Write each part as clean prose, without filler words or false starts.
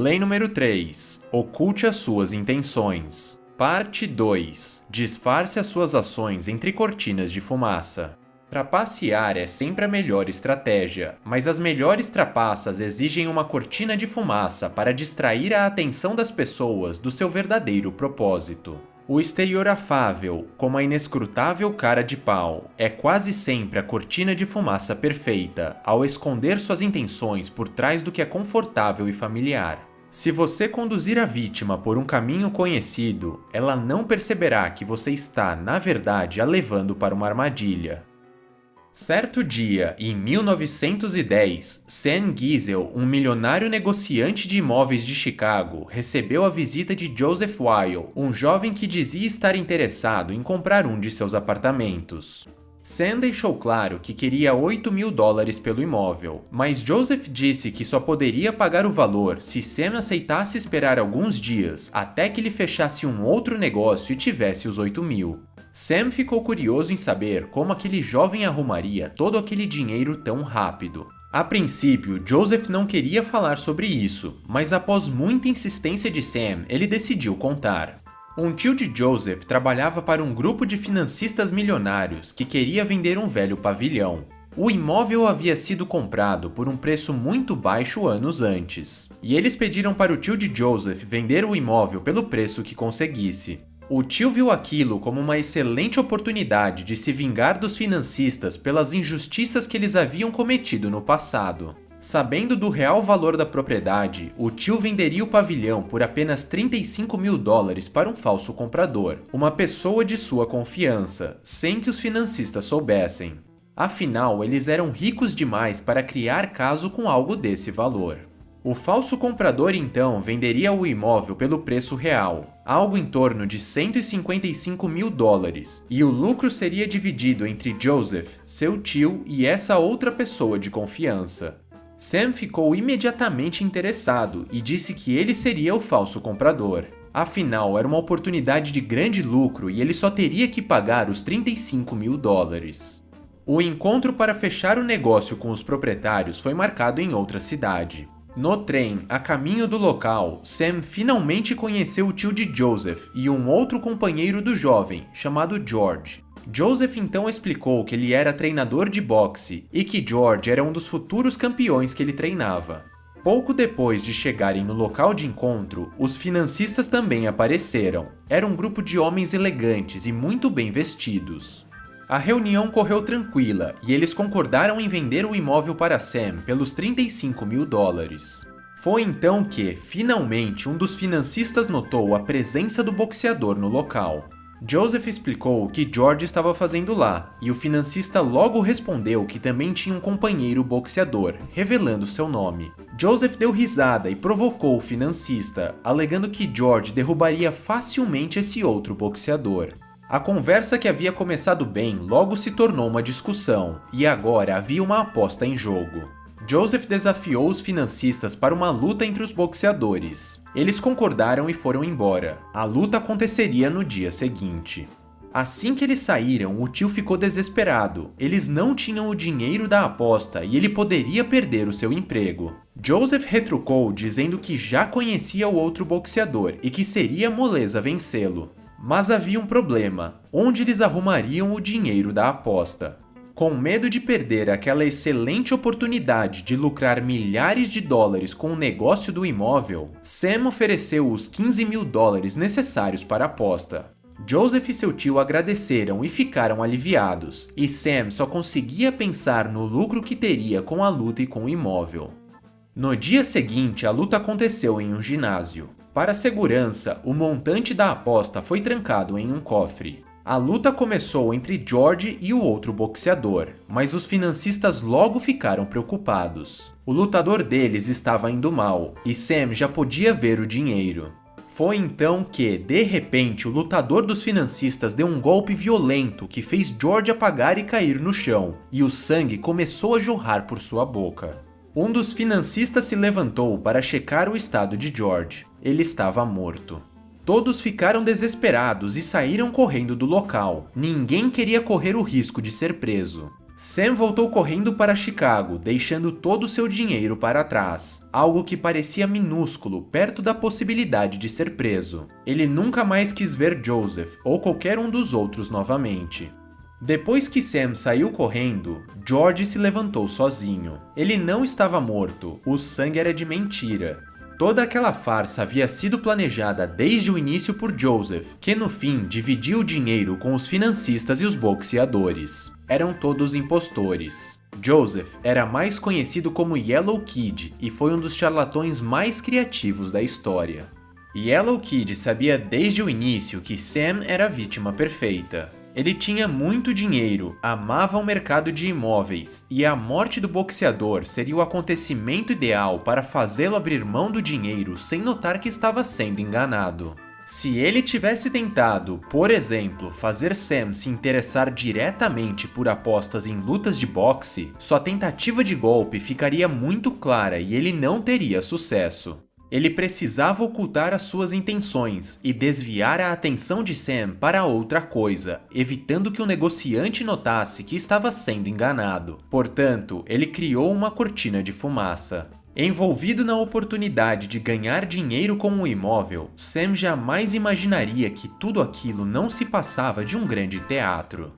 Lei número 3. Oculte as suas intenções. Parte 2. Disfarce as suas ações entre cortinas de fumaça. Trapacear é sempre a melhor estratégia, mas as melhores trapaças exigem uma cortina de fumaça para distrair a atenção das pessoas do seu verdadeiro propósito. O exterior afável, como a inescrutável cara de pau, é quase sempre a cortina de fumaça perfeita, ao esconder suas intenções por trás do que é confortável e familiar. Se você conduzir a vítima por um caminho conhecido, ela não perceberá que você está, na verdade, a levando para uma armadilha. Certo dia, em 1910, Sam Giesel, um milionário negociante de imóveis de Chicago, recebeu a visita de Joseph Weil, um jovem que dizia estar interessado em comprar um de seus apartamentos. Sam deixou claro que queria $8.000 pelo imóvel, mas Joseph disse que só poderia pagar o valor se Sam aceitasse esperar alguns dias até que ele fechasse um outro negócio e tivesse os $8.000. Sam ficou curioso em saber como aquele jovem arrumaria todo aquele dinheiro tão rápido. A princípio, Joseph não queria falar sobre isso, mas após muita insistência de Sam, ele decidiu contar. Um tio de Joseph trabalhava para um grupo de financistas milionários que queria vender um velho pavilhão. O imóvel havia sido comprado por um preço muito baixo anos antes, e eles pediram para o tio de Joseph vender o imóvel pelo preço que conseguisse. O tio viu aquilo como uma excelente oportunidade de se vingar dos financistas pelas injustiças que eles haviam cometido no passado. Sabendo do real valor da propriedade, o tio venderia o pavilhão por apenas $35.000 para um falso comprador, uma pessoa de sua confiança, sem que os financistas soubessem. Afinal, eles eram ricos demais para criar caso com algo desse valor. O falso comprador então venderia o imóvel pelo preço real, algo em torno de $155.000, e o lucro seria dividido entre Joseph, seu tio e essa outra pessoa de confiança. Sam ficou imediatamente interessado e disse que ele seria o falso comprador. Afinal, era uma oportunidade de grande lucro e ele só teria que pagar os $35.000. O encontro para fechar o negócio com os proprietários foi marcado em outra cidade. No trem, a caminho do local, Sam finalmente conheceu o tio de Joseph e um outro companheiro do jovem, chamado George. Joseph então explicou que ele era treinador de boxe e que George era um dos futuros campeões que ele treinava. Pouco depois de chegarem no local de encontro, os financistas também apareceram. Era um grupo de homens elegantes e muito bem vestidos. A reunião correu tranquila e eles concordaram em vender o imóvel para Sam pelos $35.000. Foi então que, finalmente, um dos financistas notou a presença do boxeador no local. Joseph explicou o que George estava fazendo lá, e o financista logo respondeu que também tinha um companheiro boxeador, revelando seu nome. Joseph deu risada e provocou o financista, alegando que George derrubaria facilmente esse outro boxeador. A conversa que havia começado bem logo se tornou uma discussão, e agora havia uma aposta em jogo. Joseph desafiou os financistas para uma luta entre os boxeadores. Eles concordaram e foram embora. A luta aconteceria no dia seguinte. Assim que eles saíram, o tio ficou desesperado. Eles não tinham o dinheiro da aposta e ele poderia perder o seu emprego. Joseph retrucou dizendo que já conhecia o outro boxeador e que seria moleza vencê-lo. Mas havia um problema: onde eles arrumariam o dinheiro da aposta? Com medo de perder aquela excelente oportunidade de lucrar milhares de dólares com o negócio do imóvel, Sam ofereceu os $15.000 necessários para a aposta. Joseph e seu tio agradeceram e ficaram aliviados, e Sam só conseguia pensar no lucro que teria com a luta e com o imóvel. No dia seguinte, a luta aconteceu em um ginásio. Para a segurança, o montante da aposta foi trancado em um cofre. A luta começou entre George e o outro boxeador, mas os financistas logo ficaram preocupados. O lutador deles estava indo mal, e Sam já podia ver o dinheiro. Foi então que, de repente, o lutador dos financistas deu um golpe violento que fez George apagar e cair no chão, e o sangue começou a jorrar por sua boca. Um dos financistas se levantou para checar o estado de George. Ele estava morto. Todos ficaram desesperados e saíram correndo do local. Ninguém queria correr o risco de ser preso. Sam voltou correndo para Chicago, deixando todo o seu dinheiro para trás, algo que parecia minúsculo perto da possibilidade de ser preso. Ele nunca mais quis ver Joseph ou qualquer um dos outros novamente. Depois que Sam saiu correndo, George se levantou sozinho. Ele não estava morto, o sangue era de mentira. Toda aquela farsa havia sido planejada desde o início por Joseph, que no fim dividiu o dinheiro com os financistas e os boxeadores. Eram todos impostores. Joseph era mais conhecido como Yellow Kid e foi um dos charlatões mais criativos da história. Yellow Kid sabia desde o início que Sam era a vítima perfeita. Ele tinha muito dinheiro, amava o mercado de imóveis, e a morte do boxeador seria o acontecimento ideal para fazê-lo abrir mão do dinheiro sem notar que estava sendo enganado. Se ele tivesse tentado, por exemplo, fazer Sam se interessar diretamente por apostas em lutas de boxe, sua tentativa de golpe ficaria muito clara e ele não teria sucesso. Ele precisava ocultar as suas intenções e desviar a atenção de Sam para outra coisa, evitando que o negociante notasse que estava sendo enganado. Portanto, ele criou uma cortina de fumaça. Envolvido na oportunidade de ganhar dinheiro com o imóvel, Sam jamais imaginaria que tudo aquilo não se passava de um grande teatro.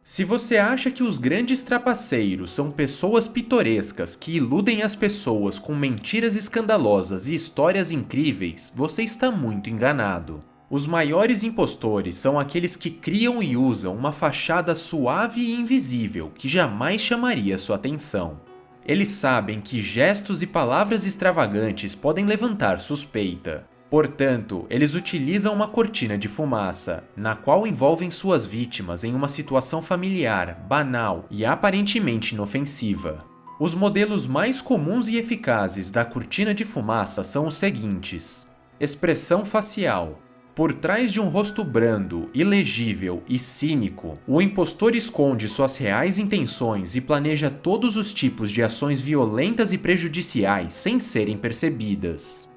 Se você acha que os grandes trapaceiros são pessoas pitorescas que iludem as pessoas com mentiras escandalosas e histórias incríveis, você está muito enganado. Os maiores impostores são aqueles que criam e usam uma fachada suave e invisível que jamais chamaria sua atenção. Eles sabem que gestos e palavras extravagantes podem levantar suspeita. Portanto, eles utilizam uma cortina de fumaça, na qual envolvem suas vítimas em uma situação familiar, banal e aparentemente inofensiva. Os modelos mais comuns e eficazes da cortina de fumaça são os seguintes: expressão facial. Por trás de um rosto brando, ilegível e cínico, o impostor esconde suas reais intenções e planeja todos os tipos de ações violentas e prejudiciais sem serem percebidas.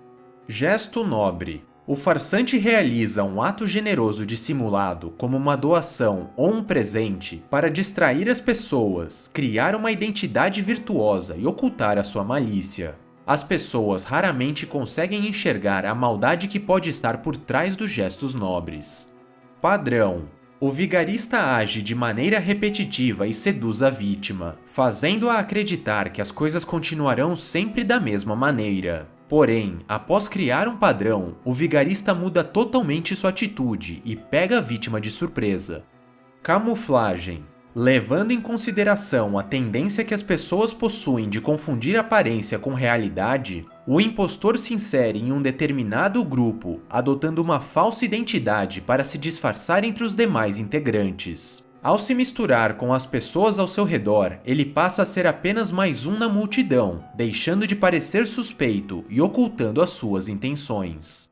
Gesto nobre. O farsante realiza um ato generoso dissimulado, como uma doação ou um presente, para distrair as pessoas, criar uma identidade virtuosa e ocultar a sua malícia. As pessoas raramente conseguem enxergar a maldade que pode estar por trás dos gestos nobres. Padrão. O vigarista age de maneira repetitiva e seduz a vítima, fazendo-a acreditar que as coisas continuarão sempre da mesma maneira. Porém, após criar um padrão, o vigarista muda totalmente sua atitude e pega a vítima de surpresa. Camuflagem. Levando em consideração a tendência que as pessoas possuem de confundir aparência com realidade, o impostor se insere em um determinado grupo, adotando uma falsa identidade para se disfarçar entre os demais integrantes. Ao se misturar com as pessoas ao seu redor, ele passa a ser apenas mais um na multidão, deixando de parecer suspeito e ocultando as suas intenções.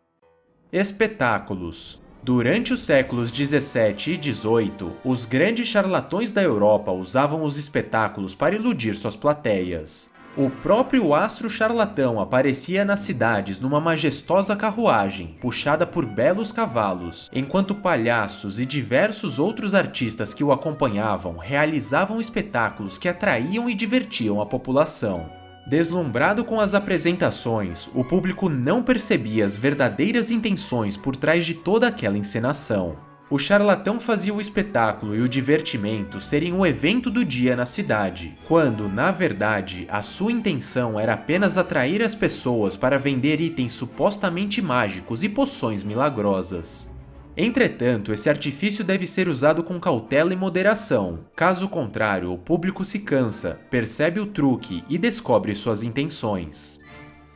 Espetáculos. Durante os séculos 17 e 18, os grandes charlatões da Europa usavam os espetáculos para iludir suas plateias. O próprio astro charlatão aparecia nas cidades numa majestosa carruagem, puxada por belos cavalos, enquanto palhaços e diversos outros artistas que o acompanhavam realizavam espetáculos que atraíam e divertiam a população. Deslumbrado com as apresentações, o público não percebia as verdadeiras intenções por trás de toda aquela encenação. O charlatão fazia o espetáculo e o divertimento serem o evento do dia na cidade, quando, na verdade, a sua intenção era apenas atrair as pessoas para vender itens supostamente mágicos e poções milagrosas. Entretanto, esse artifício deve ser usado com cautela e moderação. Caso contrário, o público se cansa, percebe o truque e descobre suas intenções.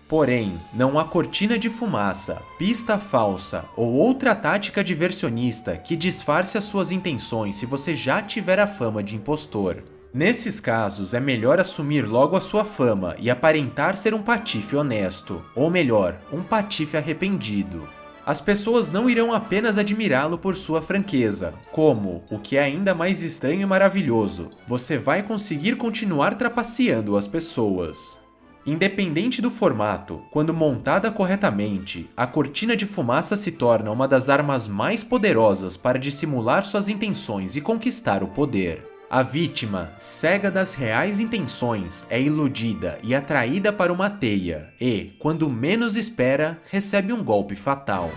Porém, não há cortina de fumaça, pista falsa ou outra tática diversionista que disfarce as suas intenções se você já tiver a fama de impostor. Nesses casos, é melhor assumir logo a sua fama e aparentar ser um patife honesto, ou melhor, um patife arrependido. As pessoas não irão apenas admirá-lo por sua franqueza, como, o que é ainda mais estranho e maravilhoso, você vai conseguir continuar trapaceando as pessoas. Independente do formato, quando montada corretamente, a cortina de fumaça se torna uma das armas mais poderosas para dissimular suas intenções e conquistar o poder. A vítima, cega das reais intenções, é iludida e atraída para uma teia e, quando menos espera, recebe um golpe fatal.